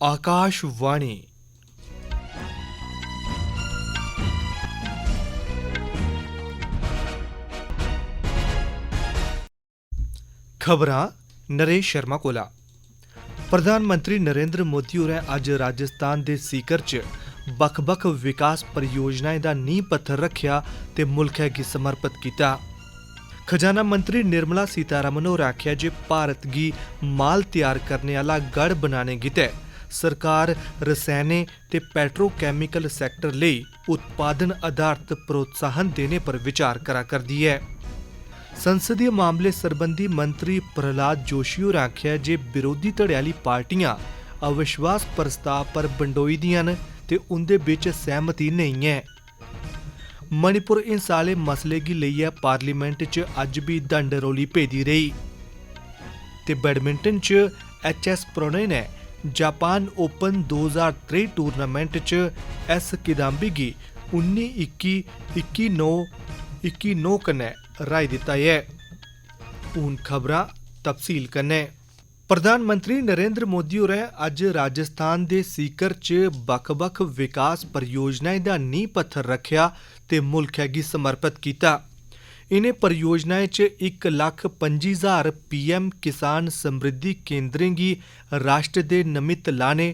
आकाशवाणी। खबरां नरेश शर्मा कोला। प्रधानमंत्री नरेंद्र मोदी होरें अज्ज राजस्थान दे सीकर च बक्ख-बक्ख विकास परियोजनाएं दा नींह पत्थर रखेआ ते मुल्खै गी समर्पित कीता। खजाना मंत्री निर्मला सीतारमण होरें आखेआ जे भारत गी माल तैयार करने आह्ला गढ़ बनाने गितै सरकार रसैनें ते पेट्रोकैमिकल सैक्टर लेई उत्पादन आधारित प्रोत्साहन देने पर विचार करा करदी ऐ। संसदीय मामले सरबंधी मंत्री प्रहलाद जोशी होरें आखेआ जे विरोधी धड़े आह्ली पार्टियां अविश्वास प्रस्ताव पर बंडोई दियां न ते उंदे बिच सैह्मति नेईं ऐ। मणिपुर हिंसा आह्ले मसले गी लेइयै पार्लीमेंट च अज्ज बी दंड रौली पेदी रेही ते बैडमिंटन च एच.एस. प्रणय ने जापान ओपन 2023 टूर्नामेंट च एस किदांबी गी 19-21, 21-9, 21-9 कन्नै हराई दित्ता ऐ। हून खबरां तफसील कन्नै। प्रधानमंत्री नरेंद्र मोदी होरें अज्ज राजस्थान दे सीकर च बक्ख-बक्ख विकास परियोजनाएं दा नींह पत्थर रखेआ ते मुल्खै गी समर्पित कीता। इनें परियोजनाएं च 1,25,000 पीएम किसान समृद्धि केंद्रें गी राष्ट्र दे नमित्त लाने,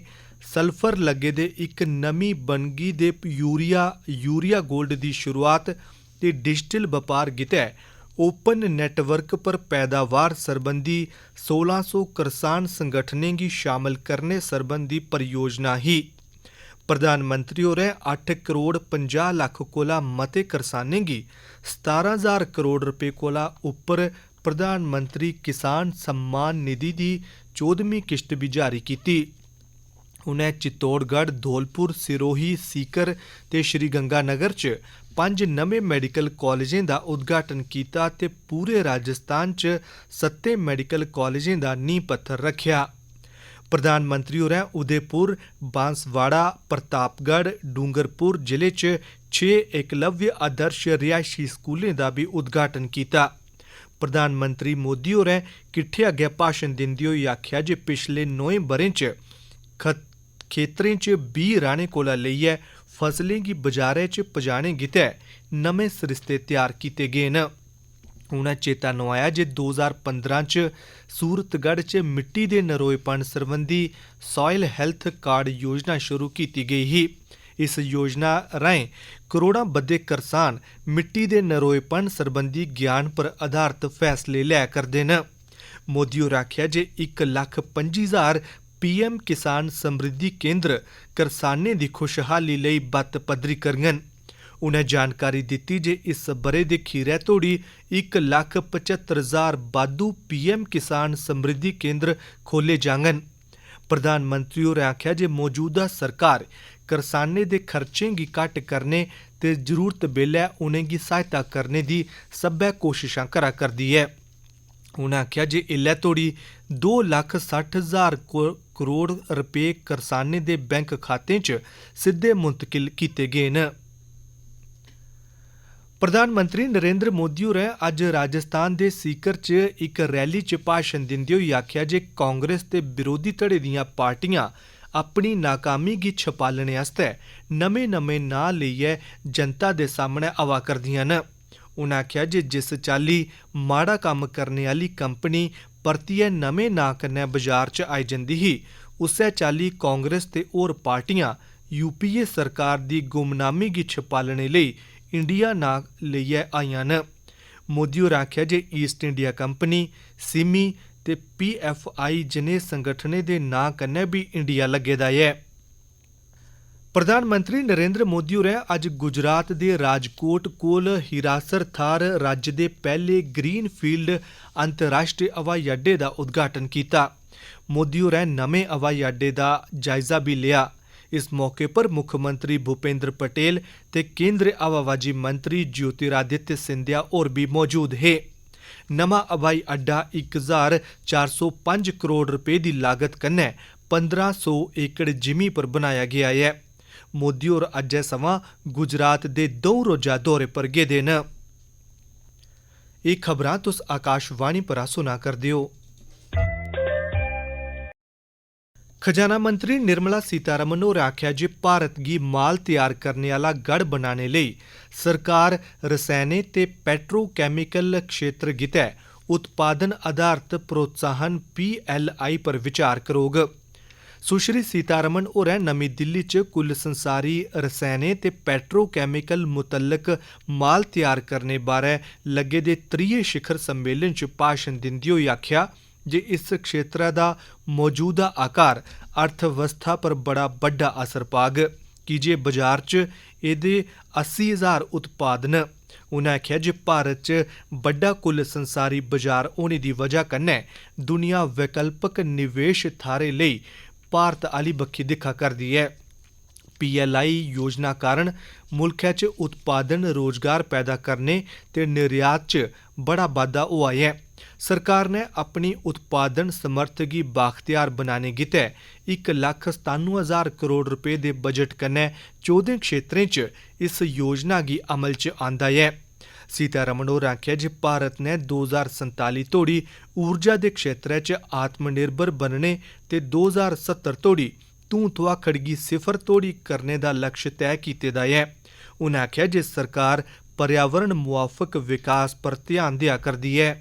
सल्फर लग्गे दे इक नमीं बनगी दे यूरिया गोल्ड दी शुरुआत ते डिजिटल बपार गितै ओपन नेटवर्क पर पैदावार सरबंधी 1600 करसान संगठनें गी शामल करने सरबंधी परियोजना ही। प्रधानमंत्री होरें 8 करोड़ 50 लक्ख कोला मते करसानें गी 17,000 करोड़ रपे कोला उप्पर प्रधानमंत्री किसान सम्मान निधि दी 14वीं किश्त बी जारी कीती। उ'नें चित्तौड़गढ़, धौलपुर, सिरोही, सीकर ते श्रीगंगानगर च 5 नमें मैडिकल कालजें दा उद्घाटन कीता ते पूरे राजस्थान च 7 मैडिकल कालजें दा नींह पत्थर रखेआ। प्रधानमंत्री होरें उदयपुर, बांसवाड़ा, प्रतापगढ़, डूंगरपुर जिले च 6 एकलव्य आदर्श रिहायशी स्कूलें दा बी उद्घाटन कीता। प्रधानमंत्री मोदी होरें किट्ठे अग्गै भाशण दिंदे होई आखेआ जे पिछले 9 ब'रें च खेतरें च बीऽ राह्ने कोला लेइयै फसलें गी बजारै च पजाने गितै नमें सरिस्ते त्यार कीते गे न। उ'नें चेता नोआया जे 2015 च सूरतगढ़ च मिट्टी दे नरोएपन सरबंधी सॉयल हैल्थ कार्ड योजना शुरू कीती गेई ही। इस योजना राहें करोड़ां बद्दे करसान मिट्टी दे नरोएपन सरबंधी ज्ञान पर आधारत फैसले लै करदे न। मोदी होरें आखेआ जे 1,25,000 पीएम किसान समृद्धि केंद्र करसानें दी खुशहाली लेई बत्त पद्धरी करङन। उ'नें जानकारी दित्ती जे इस ब'रे दे खीरै तोड़ी 1,75,000 बाद्धू पीएम किसान समृद्धि केंद्र खोले जाङन। प्रधानमंत्री होरें आखेआ जे मौजूदा सरकार करसानें दे खर्चें गी घट्ट करने ते जरूरत बेल्लै उ'नेंगी सहायता करने दी सब्भै कोशशां करा करदी ऐ। उ'नें आखेआ जे इल्लै तोड़ी 2,60,000 करोड़ रपे करसानें दे बैंक खातें च सिद्धे मुंतकिल कीते गे न। प्रधानमंत्री नरेंद्र मोदी होरें अज्ज राजस्थान दे सीकर च इक रैली च भाशण दिंदे होई आखेआ जे कांग्रेस ते विरोधी धड़े दियां पार्टियां अपनी नाकामी गी छपालने आस्तै नमें नांऽ लेइयै जनता दे सामनै आवा करदियां न। उ'नें आखेआ जे जिस चाल्ली माड़ा कम्म करने आह्ली कंपनी परतियै नमें नांऽ कन्नै बाजार च आई जंदी ही, उस्सै चाल्ली कांग्रेस ते होर पार्टियां यूपीए सरकार दी गुमनामी गी छपालने लेई इंडिया नांऽ लेइयै आइयां न। मोदी होरें आखेआ जे ईस्ट इंडिया कंपनी, सिमी ते पीएफआई जनेह् संगठनें दे नांऽ कन्नै बी इंडिया लग्गे दा ऐ। प्रधानमंत्री नरेंद्र मोदी होरें अज्ज गुजरात दे राजकोट कोल हिरासर थाह्र राज्य दे पैह्ले ग्रीन फील्ड अंतर्राश्ट्री हवाई अड्डे दा उद्घाटन कीता। मोदी होरें नमें हवाई अड्डे दा जायजा बी लेआ। इस मौके पर मुक्खमंत्री भूपेंद्र पटेल ते केंद्री हवाबाजी मंत्री ज्योतिरादित्य सिंधिया होर बी मौजूद हे। नमां हवाई अड्डा 1,405 करोड़ रपे दी लागत कन्नै 1,500 एकड़ जिमीं पर बनाया गेआ ऐ। मोदी होर अज्जै सवां गुजरात दे 2 रोजा दौरे पर गेदे न। एह् खबरां तुस आकाशवाणी परा सुना करदे ओ। खजाना मंत्री निर्मला सीतारमण होरें आखेआ जे भारत गी माल तैयार करने आह्ला गढ़ बनाने लेई सरकार रसैनें ते पेट्रोकैमिकल क्षेत्र गितै उत्पादन आधारित प्रोत्साहन PLI पर विचार करोग। सुश्री सीतारमण होरें नमीं दिल्ली च कुल संसारी रसैनें ते पेट्रोकैमिकल मुतल्लक माल तैयार करने बारै लग्गे दे त्रिये शिखर सम्मेलन च भाशण दिंदे होई आखेआ जे इस क्षेत्रै दा मौजूदा आकार अर्थव्यवस्था पर बड़ा बड्डा असर पाग की जे बाजार च एह्दे 80,000 उत्पाद न। उ'नें आखेआ जे भारत च बड्डा कुल संसारी बाजार होने दी वजह कन्नै दुनिया वैकल्पक निवेश थाह्रें लेई भारत आह्ली बक्खी दिक्खा करदी ऐ। PLI योजना कारण मुल्खै च उत्पादन रोजगार पैदा करने ते निर्यात च बड़ा बाद्धा होआ ऐ। सरकार ने अपनी उत्पादन समर्थ गी बाख्तियार बनाने गितै 1,97,000 करोड़ रपेऽ दे बजट कन्नै 14 क्षेत्रें च इस योजना गी अमल च आंदा ऐ। सीतारमण होरें आखेआ जे भारत ने 2047 तोड़ी ऊर्जा दे क्षेत्रै च आत्मनिर्भर बनने ते 2070 तोड़ी धूं धुआखड़ गी सिफर तोड़ी करने दा लक्ष्य तय कीते दा ऐ। उ'नें आखेआ जे सरकार पर्यावरण मुआफक विकास पर ध्यान देआ करदी ऐ।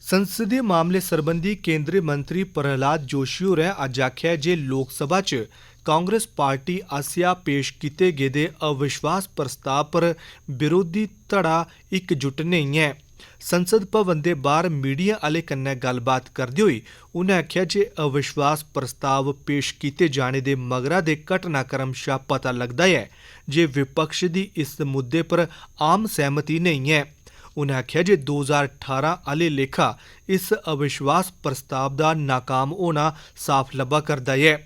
संसदीय मामले सरबंधी केंद्री मंत्री प्रहलाद जोशी होरें अज्ज आखेआ जे लोकसभा च कांग्रेस पार्टी आसेआ पेश कीते गेदे अविश्वास प्रस्ताव पर विरोधी धड़ा इकजुट नेईं ऐ। संसद भवन दे बाह्र मीडिया आह्ले कन्नै गल्लबात करदे होई उ'नें आखेआ जे अविश्वास प्रस्ताव पेश कीते जाने दे मगरा दे घटनाक्रम शा पता लगदा ऐ जे विपक्ष दी इस मुद्दे पर आम सैह्मति नेईं ऐ। उ'नें आखेआ जे 2018 आह्ले लेखा इस अविश्वास प्रस्ताव दा नाकाम होना साफ लब्भा करदा ऐ।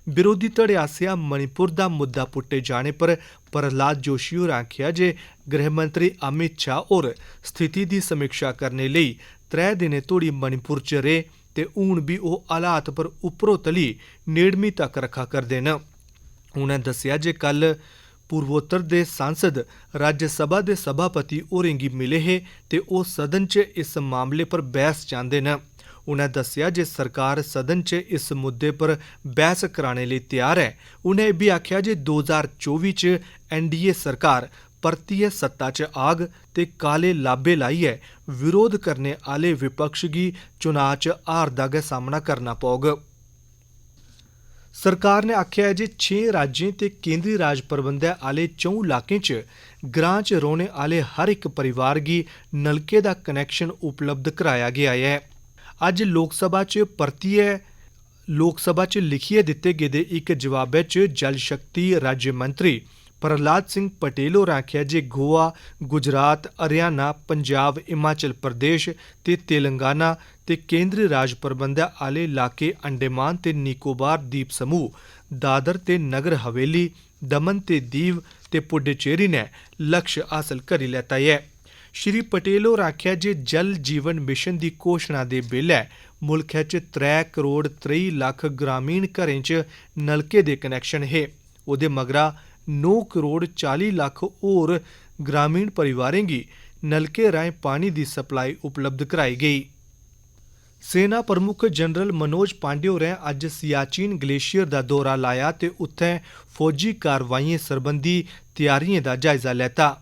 विरोधी धड़े आसेआ मणिपुर दा मुद्दा पुट्टे जाने पर प्रहलाद जोशी होरें आखेआ जे गृहमंत्री अमित शाह होर स्थिति दी समीक्षा करने लेई 3 दिनें तोड़ी मणिपुर च रेह् ते हून बी ओह् हालात पर उपरोतली नेड़मी तक्क रक्खा करदे न। उ'नें दस्सेआ जे कल पूर्वोत्तर दे सांसद राज्यसभा दे सभापति होरें गी मिले हे ते ओह् सदन च इस मामले पर बैह्स चांह्दे न। उ'नें दस्सेआ जे सरकार सदन च इस मुद्दे पर बैह्स कराने लेई त्यार ऐ। उ'नें एह् बी आखेआ जे 2024 च NDA सरकार परतियै सत्ता च आग ते काले लाब्बे लाइयै विरोध करने आह्ले विपक्ष गी चुनां च हार दा गै सामना करना पौग। सरकार ने आखेआ ऐ जे 6 राज्यें ते केंद्री राज प्रबंधै आह्ले 4 इलाकें च ग्रां च रौह्ने आह्ले हर इक परिवार गी नलके दा कनैक्शन उपलब्ध कराया गेआ ऐ। अज्ज लोकसभा च लिखियै दित्ते गेदे इक जवाबै च जल शक्ति राज्य मंत्री प्रहलाद सिंह पटेल होरें आखेआ जे गोवा, गुजरात, हरियाणा, पंजाब, हिमाचल प्रदेश ते तेलंगाना ते केंद्री राज प्रबंधै आह्ले इलाके अंडेमान ते निकोबार द्वीप समूह, दादर ते नगर हवेली, दमन ते दीव ते पुडुचेरी ने लक्ष्य हासल करी लैता ऐ। श्री पटेल होरें आखेआ जे जल जीवन मिशन दी घोशणा दे बेल्लै मुल्खै च 3 करोड़ 23 लक्ख ग्रामीण घरें च नलके दे कनैक्शन हे। ओह्दे मगरा 9 करोड़ 40 लक्ख होर ग्रामीण परिवारें गी नलके राहें पानी दी सप्लाई उपलब्ध कराई गेई। सेना प्रमुख जनरल मनोज पांडे होरें अज्ज सियाचिन ग्लेशियर दा दौरा लाया ते उत्थै फौजी कारवाइयें सरबंधी त्यारियें दा जायजा लैता।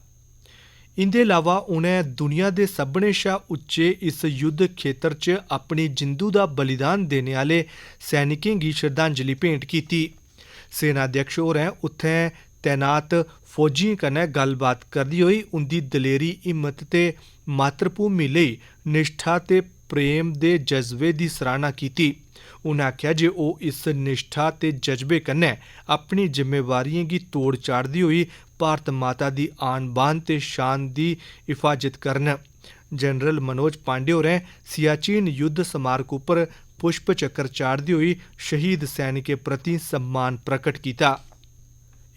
इंदे अलावा उ'नें दुनिया दे सभनें शा उच्चे इस युद्ध खेतर च अपनी जिंदू दा बलिदान देने आह्ले सैनिकें गी श्रद्धांजलि भेंट कीती। सेनाध्यक्ष होरें उत्थै तैनात फौजियें कन्नै गल्लबात करदे होई उंदी दलेरी, हिम्मत ते मातृभूमि लेई निश्ठा ते प्रेम दे जज्बे दी सराह्ना कीती। उ'नें आखेआ जे ओह् इस निश्ठा ते जज्बे कन्नै अपनी जिम्मेवारियें गी तोड़ चाढ़दे होई भारत माता दी आन बान ते शान दी हिफाजत करन। जनरल मनोज पांडे होरें सियाचिन युद्ध स्मारक उप्पर पुष्प चक्कर चाढ़दे होई शहीद सैनिकें प्रति सम्मान प्रकट कीता।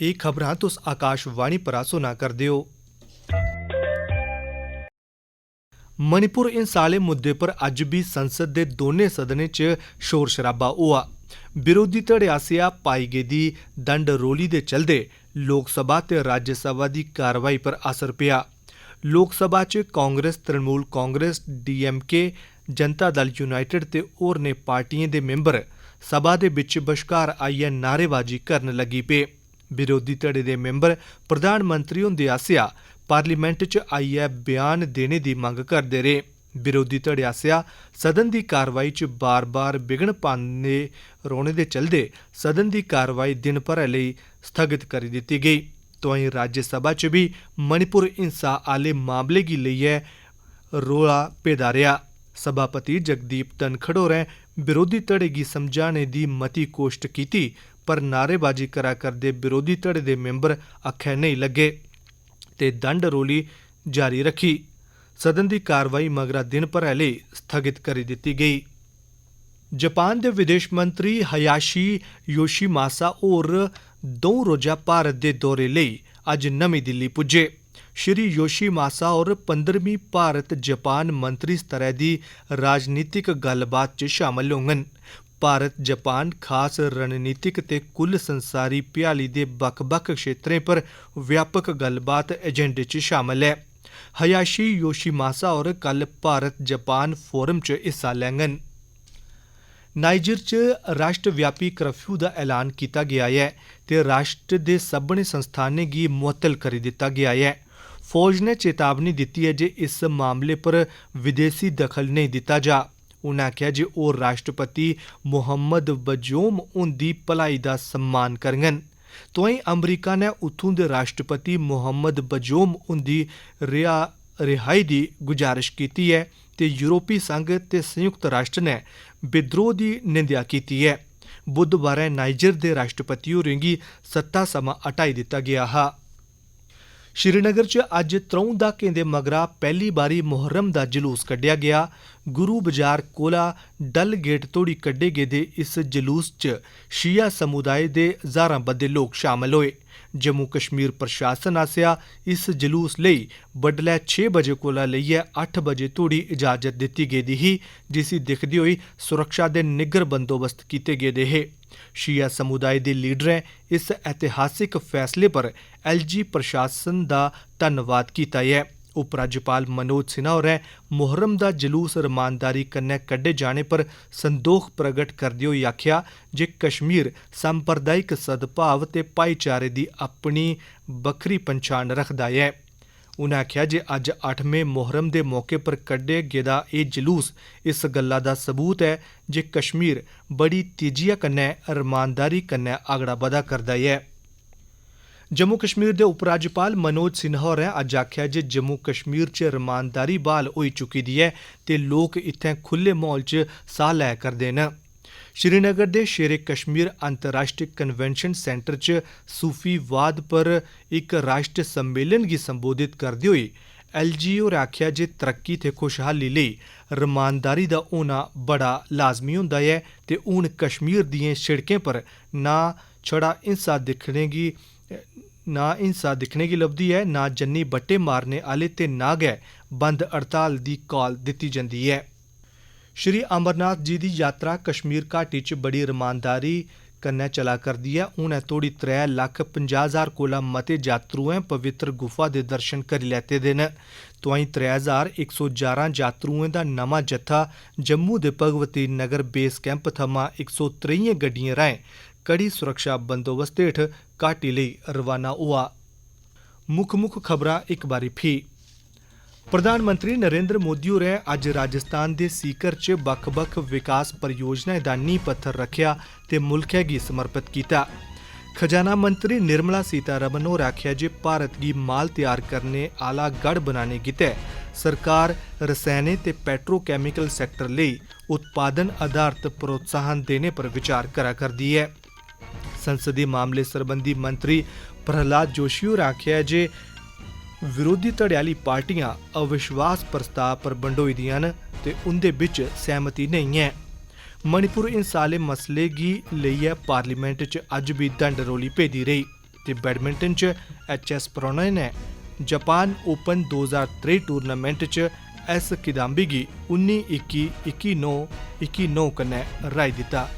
एह् खबरां तुस आकाशवाणी परा सुना करदे ओ। मणिपुर हिंसा आह्ले मुद्दे पर अज्ज बी संसद दे दोनें सदनें च शोर शराबा होआ। विरोधी धड़े आसेआ पाई गेदी दंड रौली दे चलदे लोकसभा ते राज्यसभा दी कारवाई पर असर पेआ। लोकसभा च कांग्रेस, तृणमूल कांग्रेस, DMK, जनता दल यूनाइटेड ते होरनें पार्टियें दे मैंबर सभा दे बिच बश्कार आइयै नारेबाजी करन लगी पे। विरोधी धड़े दे मैंबर प्रधानमंत्री हुंदे आसेआ पार्लीमेंट च आइयै बयान देने दी मंग करदे रेह्। विरोधी धड़े आसेआ सदन दी कारवाई च बार बार विघ्न पांदे रौह्ने दे चलदे सदन दी कारवाई दिन भरै लेई स्थगित करी दित्ती गेई। तोआईं राज्यसभा च बी मणिपुर हिंसा आह्ले मामले गी लेइयै रौला पेदा रेहा। सभापति जगदीप धनखड़ होरें विरोधी धड़े गी समझाने दी मती कोशट कीती, पर नारेबाजी करा करदे विरोधी धड़े दे मैंबर आखै नेईं लग्गे ते दंड रौली जारी रखी। सदन दी कारवाई मगरा दिन भरै लेई स्थगित करी दित्ती गेई। जापान दे विदेश मंत्री हयाशी योशीमासा होर 2 रोजा भारत दे दौरे लेई अज्ज नमीं दिल्ली पुज्जे। श्री योशीमासा होर 15वीं भारत जापान मंत्री स्तरै दी राजनीतिक गल्लबात च शामल होङन। भारत जापान खास रणनीतिक ते कुल संसारी भ्याली दे बक्ख-बक्ख क्षेत्रें पर व्यापक गल्लबात एजेंडे च शामल है। हयाशी योशीमासा होर कल भारत जापान फोरम च हिस्सा लैङन। नाइजर च राष्ट्रव्यापी कर्फ्यू दा ऐलान कीता गेआ ऐ ते राष्ट्र दे सभनें संस्थानें गी मुअत्तल करी दित्ता गेआ ऐ। फौज ने चेतावनी दित्ती ऐ जे इस मामले पर विदेशी दखल नेईं दित्ता जा। उ'नें आखेआ जे ओह् राष्ट्रपति मोहम्मद बजोम हुंदी भलाई दा सम्मान करङन। तोआईं अमरीका ने उत्थूं दे राष्ट्रपति मोहम्मद बजोम हुंदी रिहाई दी गुजारिश कीती ऐ ते यूरोपी संघ ते संयुक्त राष्ट्र ने विद्रोह दी निंदेआ कीती ऐ। बुधवारें नाइजर दे राष्ट्रपति होरें गी सत्ता समां हटाई दित्ता गेआ हा। श्रीनगर च अज्ज 3 दहाकें दे मगरा पैह्ली बारी मुहर्रम दा जलूस कड्ढेआ गेआ। गुरु बाजार कोला डल गेट तोड़ी कड्ढे गेदे इस जलूस च शिया समुदाय दे हजारां बद्दे लोक शामल होए। जम्मू कश्मीर प्रशासन आसेआ इस जलूस लेई बडलै 6 बजे कोला लेइयै 8 बजे तोड़ी इजाजत दित्ती गेदी ही, जिसी दिखदे होई सुरक्षा दे निग्गर बंदोबस्त कीते गेदे हे। शिया समुदाय दे लीडरें इस ऐतिहासिक फैसले पर एलजी प्रशासन दा धन्नवाद कीता ऐ। उपराज्यपाल मनोज सिन्हा होरें मुहर्रम दा जलूस रमानदारी कन्नै कड्ढे जाने पर संदोख प्रगट करदे होई आखेआ जे कश्मीर सांप्रदायिक सद्भाव ते भाईचारे दी अपनी बक्खरी पन्छान रखदा ऐ। उ'नें आखेआ जे अज्ज 8वें मुहर्रम दे मौके पर कड्ढे गेदा एह् जलूस इस गल्ला दा सबूत ऐ जे कश्मीर बड़ी तेजिया कन्नै रमानदारी कन्नै अगड़ा बधा करदा ऐ। जम्मू कश्मीर दे उपराज्यपाल मनोज सिन्हा होरें अज्ज आखेआ जे जम्मू कश्मीर च रमानदारी ब्हाल होई चुकी दी ऐ ते लोक इत्थें खुल्ले म्हौल च साह् लै करदे न। श्रीनगर दे शेरे कश्मीर अंतर्राष्ट्रीय कन्वेंशन सेंटर च सूफी वाद पर इक राष्ट्र सम्मेलन गी संबोधित करदे होई एलजी होरें आखेआ जे तरक्की ते खुशहाली लेई रमानदारी दा होना बड़ा लाजमी होंदा ऐ ते हून कश्मीर दियें शिड़कें पर ना छड़ा हिंसा दिक्खने गी लभदी ऐ, ना जन्नी बट्टे मारने आह्ले ते ना गै बंद हड़ताल दी कॉल दित्ती जंदी ऐ। श्री अमरनाथ जी दी यात्रा कश्मीर घाटी च बड़ी रमानदारी कन्नै चला करदी ऐ। हुनै तोड़ी 3,50,000 कोला मते यात्रुएं पवित्र गुफा दे दर्शन करी लैते दे न। तोआईं 3,111 यात्रुएं दा नमां जत्था जम्मू दे भगवती नगर बेस कैंप थमां 123 गड्डियें राहें कड़ी सुरक्षा बंदोबस्त हेठ घाटी लेई रवाना होआ। मुक्ख खबरां इक बारी फ्ही। प्रधानमंत्री नरेंद्र मोदी होरें अज्ज राजस्थान दे सीकर च बक्ख-बक्ख विकास परियोजनाएं दा नींह पत्थर रखेआ ते मुल्खै गी समर्पित कीता। खजाना मंत्री निर्मला सीतारमण होरें आखेआ जे भारत गी माल तैयार करने आह्ला गढ़ बनाने गितै सरकार रसैनें ते पेट्रोकैमिकल सैक्टर लेई उत्पादन आधारत प्रोत्साहन देने पर विचार करा करदी है। संसदीय मामले सरबंधी मंत्री प्रहलाद जोशी होरें आखेआ जे विरोधी धड़े आह्ली पार्टियां अविश्वास प्रस्ताव पर बंडोई दियां न ते उंदे बिच सैह्मति नेईं ऐ। मणिपुर हिंसा आह्ले मसले गी लेइयै पार्लीमेंट च अज्ज बी दंड रौली पेदी रेही ते बैडमिंटन च एच.एस. प्रणय ने जापान ओपन 2023 टूर्नामेंट च एस किदाम्बी गी 19-21, 21-9, 21-9 कन्नै हराई दित्ता।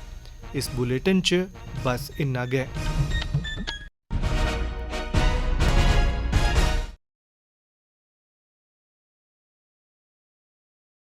इस बुलेटिन च बस इन्ना गै।